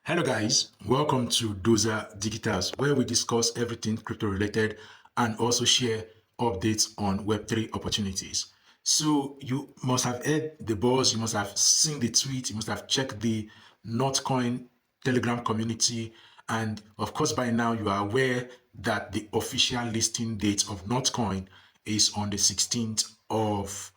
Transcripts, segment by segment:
Hello guys, welcome to Doza Digitals, where we discuss everything crypto related and also share updates on Web3 opportunities. So you must have heard the buzz, you must have seen the tweet, you must have checked the Notcoin Telegram community, and of course by now you are aware that the official listing date of Notcoin is on the 16th of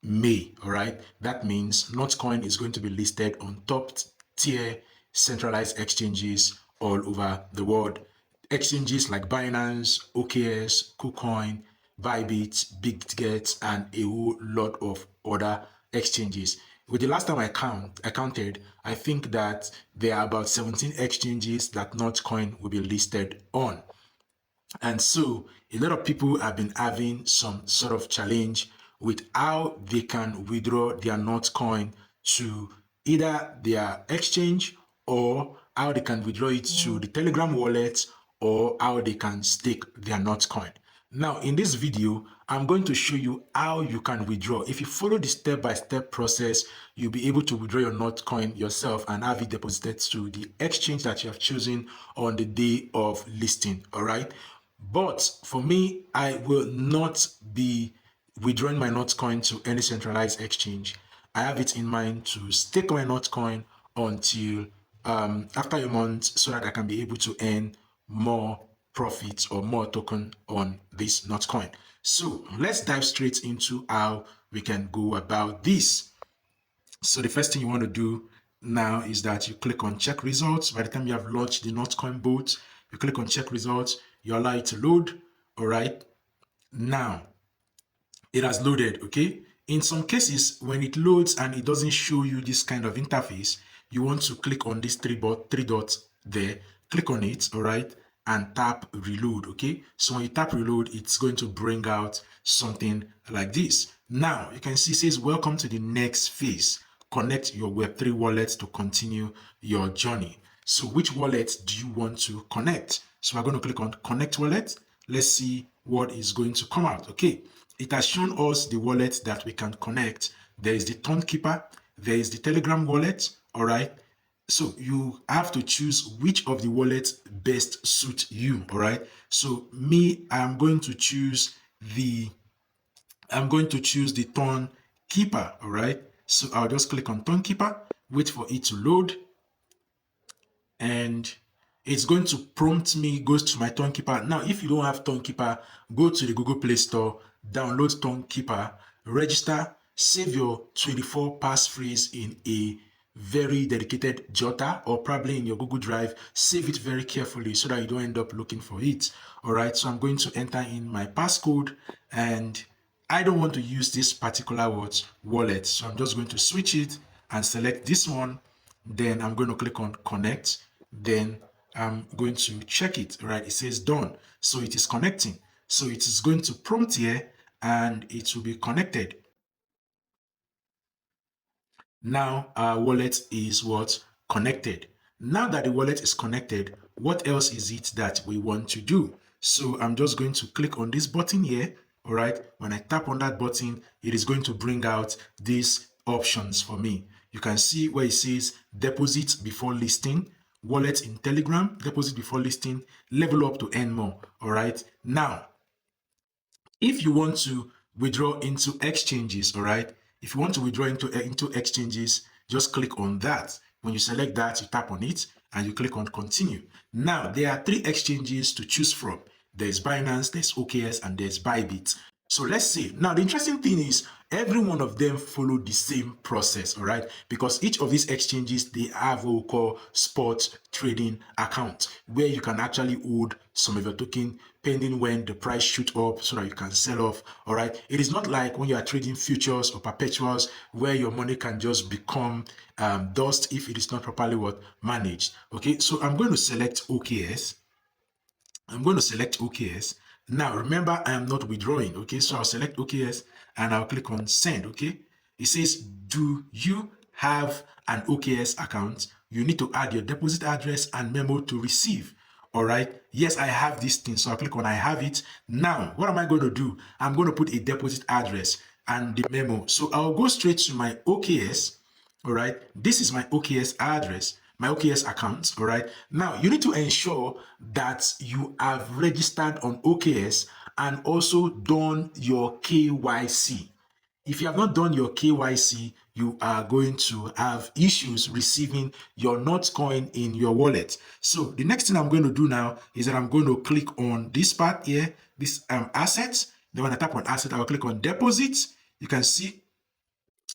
May. All right, that means Notcoin is going to be listed on top tier centralized exchanges all over the world. Exchanges like Binance, OKS, KuCoin, Bybit, BitGet, and a whole lot of other exchanges. With the last time I counted, I think that there are about 17 exchanges that Notcoin will be listed on. And so a lot of people have been having some sort of challenge with how they can withdraw their Notcoin to either their exchange, or how they can withdraw it to the Telegram wallet, or how they can stake their Notcoin. Now, in this video, I'm going to show you how you can withdraw. If you follow the step-by-step process, you'll be able to withdraw your Notcoin yourself and have it deposited to the exchange that you have chosen on the day of listing. All right. But for me, I will not be withdrawing my Notcoin to any centralized exchange. I have it in mind to stake my Notcoin until after a month, so that I can be able to earn more profits or more token on this Notcoin. So let's dive straight into how we can go about this. So the first thing you want to do now is that you click on check results. By the time you have launched the Notcoin bot, you click on check results, you allow it to load. All right. Now it has loaded. Okay. In some cases, when it loads and it doesn't show you this kind of interface, you want to click on this three dots there, click on it. All right. And tap reload. Okay. So when you tap reload, it's going to bring out something like this. Now you can see it says welcome to the next phase. Connect your Web3 wallet to continue your journey. So which wallet do you want to connect? So we're going to click on connect wallet. Let's see what is going to come out. Okay, it has shown us the wallet that we can connect. There is the Keeper, there is the Telegram wallet. All right, so you have to choose which of the wallets best suit you. All right, so me, I'm going to choose the Keeper. All right, so I'll just click on Keeper, wait for it to load, and it's going to prompt me, goes to my Keeper. Now, if you don't have Keeper, go to the Google Play Store, download Keeper, register, save your 24 passphrase in a very dedicated jotter, or probably in your Google Drive. Save it very carefully so that you don't end up looking for it. All right, so I'm going to enter in my passcode, and I don't want to use this particular wallet, so I'm just going to switch it and select this one. Then I'm going to click on connect. Then I'm going to check it. Right, it says done, so it is connecting. So it is going to prompt here and it will be connected. Now our wallet is connected. Now that the wallet is connected, what else is it that we want to do? So I'm just going to click on this button here. All right, when I tap on that button, it is going to bring out these options for me. You can see where it says deposit before listing, wallet in Telegram, deposit before listing, level up to earn more. All right, now if you want to withdraw into exchanges, all right, if you want to withdraw into exchanges, just click on that. When you select that, you tap on it and you click on continue. Now there are 3 exchanges to choose from. There's Binance, there's OKS, and there's Bybit. So let's see. Now the interesting thing is every one of them follow the same process, all right? Because each of these exchanges, they have what we call spot trading account, where you can actually hold some of your token pending when the price shoot up so that you can sell off. All right, it is not like when you are trading futures or perpetuals where your money can just become dust if it is not properly managed. Okay, so I'm going to select OKS. Now remember, I am not withdrawing. Okay, so I'll select OKS and I'll click on send. Okay, it says, do you have an OKS account? You need to add your deposit address and memo to receive. All right, yes, I have this thing, so I'll click on I have it. Now what am I going to do? I'm going to put a deposit address and the memo. So I'll go straight to my OKS. All right, this is my OKS address. my OKS account. All right. Now you need to ensure that you have registered on OKS and also done your KYC. If you have not done your KYC, you are going to have issues receiving your Notcoin in your wallet. So the next thing I'm going to do now is that I'm going to click on this part here, this assets. Then when I tap on asset, I'll click on deposits. You can see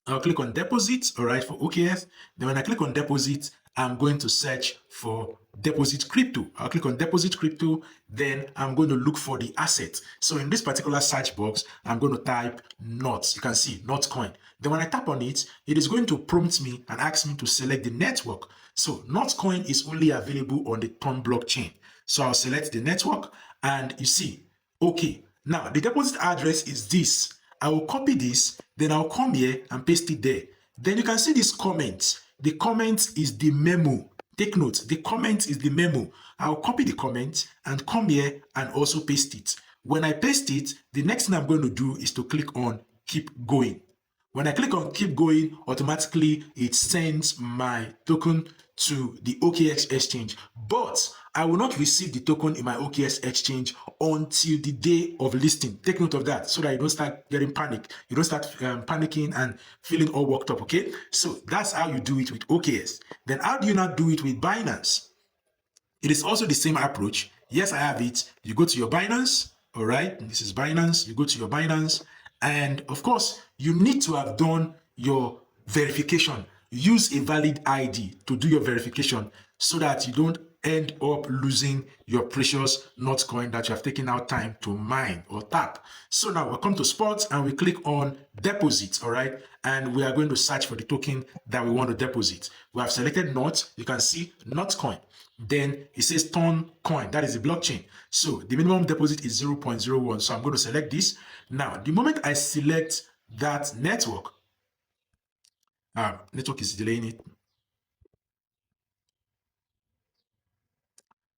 I'll click on deposit, all right, for OKS. Then when I click on deposit, I'm going to search for deposit crypto. I'll click on deposit crypto, then I'm going to look for the asset. So in this particular search box, I'm going to type NOT. You can see Notcoin. Then when I tap on it, it is going to prompt me and ask me to select the network. So Notcoin is only available on the Ton blockchain. So I'll select the network and you see, okay, now the deposit address is this. I will copy this, then I'll come here and paste it there. Then you can see this comment. The comment is the memo. Take note, the comment is the memo. I'll copy the comment and come here and also paste it. When I paste it, the next thing I'm going to do is to click on keep going. When I click on keep going, automatically it sends my token to the OKX exchange, but I will not receive the token in my OKX exchange until the day of listing. Take note of that so that you don't start getting panic. You don't start panicking and feeling all worked up, okay? So that's how you do it with OKX. Then how do you not do it with Binance? It is also the same approach. Yes, I have it. You go to your Binance, all right? This is Binance. You go to your Binance, and of course, you need to have done your verification. Use a valid ID to do your verification so that you don't end up losing your precious Notcoin that you have taken out time to mine or tap. So now we'll come to spots and we click on deposit, all right? And we are going to search for the token that we want to deposit. We have selected Not. You can see Notcoin. Then it says Ton coin, that is the blockchain. So the minimum deposit is 0.01. So I'm going to select this. Now, the moment I select that network, network is delaying it.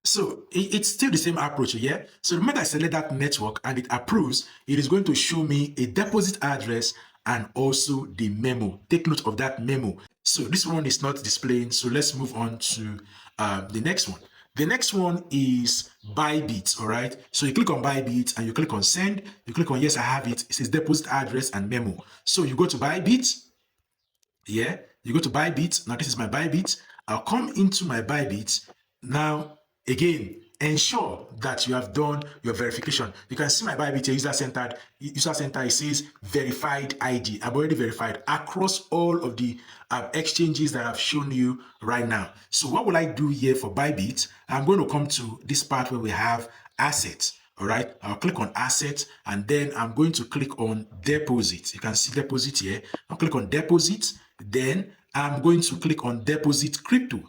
So it's still the same approach, yeah? So the moment I select that network and it approves, it is going to show me a deposit address and also the memo. Take note of that memo. So this one is not displaying. So let's move on to the next one. The next one is Bybit, all right? So you click on Bybit and you click on send. You click on yes, I have it. It says deposit address and memo. So you go to Bybit. Yeah, you go to Bybit. Now this is my Bybit. I'll come into my Bybit. Now, again, ensure that you have done your verification. You can see my Bybit here, user center. It says verified ID. I've already verified across all of the exchanges that I've shown you right now. So what will I do here for Bybit? I'm going to come to this part where we have assets. All right, I'll click on assets and then I'm going to click on deposit. You can see deposit here. I'll click on deposit. Then I'm going to click on deposit crypto.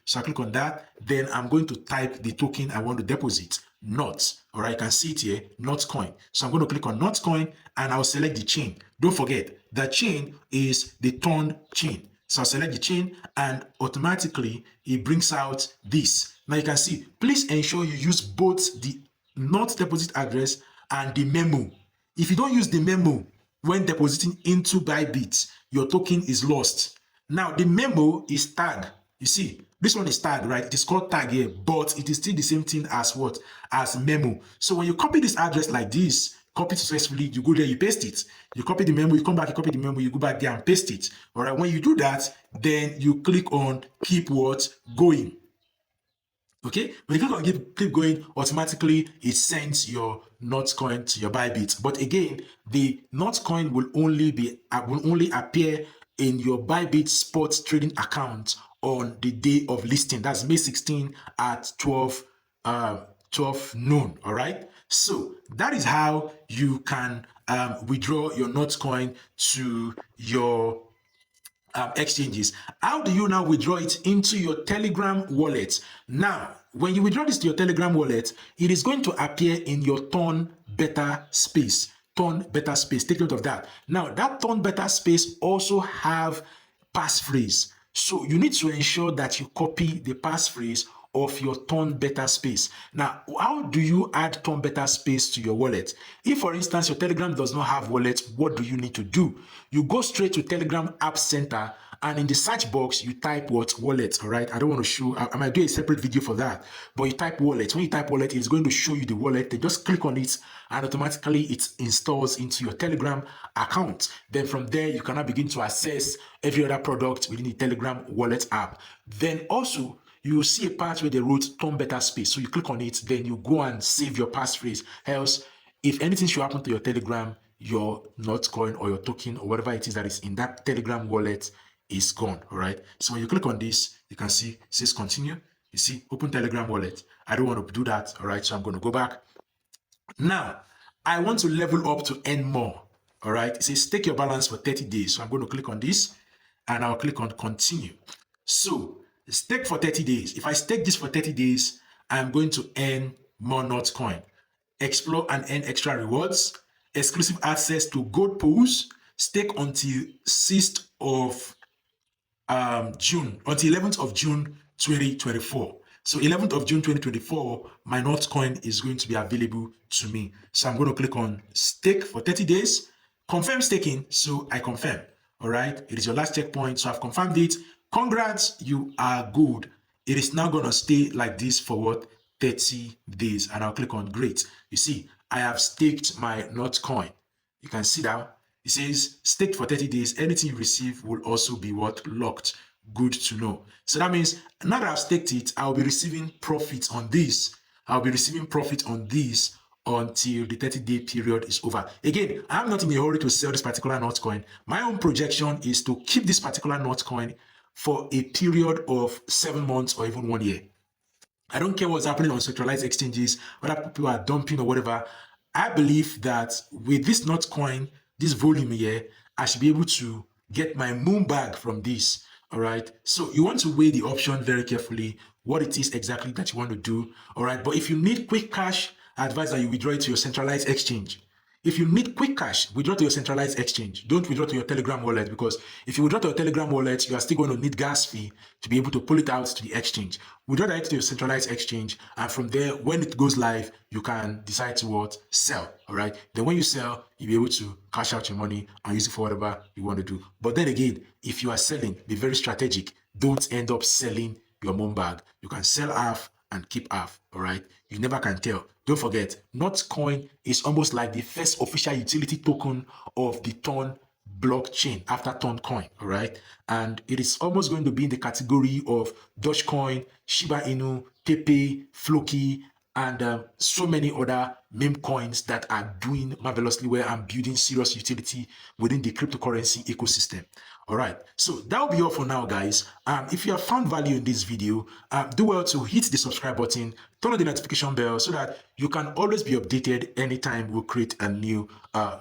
So I click on that. Then I'm going to type the token I want to deposit. Not. All right, you can see it here, Notcoin. So I'm going to click on Notcoin and I'll select the chain. Don't forget, the chain is the Ton chain. So I'll select the chain and automatically it brings out this. Now you can see, please ensure you use both the not deposit address and the memo. If you don't use the memo when depositing into Bybit, your token is lost. Now the memo is tag. You see, this one is tag, right? It is called tag here, but it is still the same thing as what? As memo. So when you copy this address like this, copy successfully, you go there, you paste it. You copy the memo, you come back, you copy the memo, you go back there and paste it. All right, when you do that, then you click on keep what? Going. Okay, when you click on keep going, automatically it sends your Notcoin to your Bybit. But again, the Notcoin will only appear in your Bybit spot trading account on the day of listing. That's May 16 at 12 noon. All right. So that is how you can withdraw your Notcoin to your exchanges. How do you now withdraw it into your Telegram wallet? Now, when you withdraw this to your Telegram wallet, it is going to appear in your Ton beta space. Ton beta space. Take note of that. Now, that Ton beta space also have passphrase. So you need to ensure that you copy the passphrase of your Ton beta space. Now, how do you add Ton beta space to your wallet? If, for instance, your Telegram does not have wallet, what do you need to do? You go straight to Telegram App Center And in the search box, you type what? Wallet, all right? I don't want to show, I might do a separate video for that. But you type wallet. When you type wallet, it's going to show you the wallet. Then just click on it and automatically it installs into your Telegram account. Then from there, you can now begin to access every other product within the Telegram wallet app. Then also, you will see a part where they wrote turn better space. So you click on it, then you go and save your passphrase. Else, if anything should happen to your Telegram, your Notcoin or your token or whatever it is that is in that Telegram wallet is gone. All right. So when you click on this, you can see it says continue. You see open Telegram wallet. I don't want to do that. All right. So I'm going to go back. Now, I want to level up to earn more. All right. It says stake your balance for 30 days. So I'm going to click on this and I'll click on continue. So stake for 30 days. If I stake this for 30 days, I'm going to earn more Notcoin. Explore and earn extra rewards, exclusive access to gold pools, stake until 6th of June, until 11th of June 2024. So 11th of June 2024, my Notcoin is going to be available to me. So I'm going to click on stake for 30 days, confirm staking. So I confirm. All right. It is your last checkpoint. So I've confirmed it. Congrats, you are good. It is now going to stay like this for what? 30 days. And I'll click on great. You see, I have staked my Notcoin. You can see that it says staked for 30 days. Anything you receive will also be what? Locked. Good to know. So that means now that I've staked it, I'll be receiving profit on this. I'll be receiving profit on this until the 30-day period is over. Again, I'm not in a hurry to sell this particular Notcoin. My own projection is to keep this particular Notcoin for a period of 7 months or even 1 year. I don't care what's happening on centralized exchanges, whether people are dumping or whatever. I believe that with this Notcoin, this volume here, I should be able to get my moon bag from this. All right. So you want to weigh the option very carefully, what it is exactly that you want to do. All right. But if you need quick cash, I advise that you withdraw it to your centralized exchange. If you need quick cash, withdraw to your centralized exchange. Don't withdraw to your Telegram wallet, because if you withdraw to your Telegram wallet, you are still going to need gas fee to be able to pull it out to the exchange. Withdraw that to your centralized exchange, and from there, when it goes live, you can decide to what? Sell. All right. Then when you sell, you'll be able to cash out your money and use it for whatever you want to do. But then again, if you are selling, be very strategic. Don't end up selling your moon bag. You can sell half and keep half. All right. You never can tell. Don't forget, Notcoin is almost like the first official utility token of the Ton blockchain after Toncoin, all right? And it is almost going to be in the category of Dogecoin, Shiba Inu, Pepe, Floki, and so many other meme coins that are doing marvelously well and building serious utility within the cryptocurrency ecosystem. All right, so that'll be all for now, guys. If you have found value in this video, do well to hit the subscribe button, turn on the notification bell so that you can always be updated anytime we create a new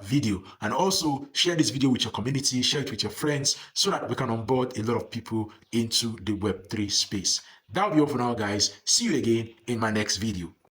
video. And also share this video with your community, share it with your friends so that we can onboard a lot of people into the Web3 space. That'll be all for now, guys. See you again in my next video.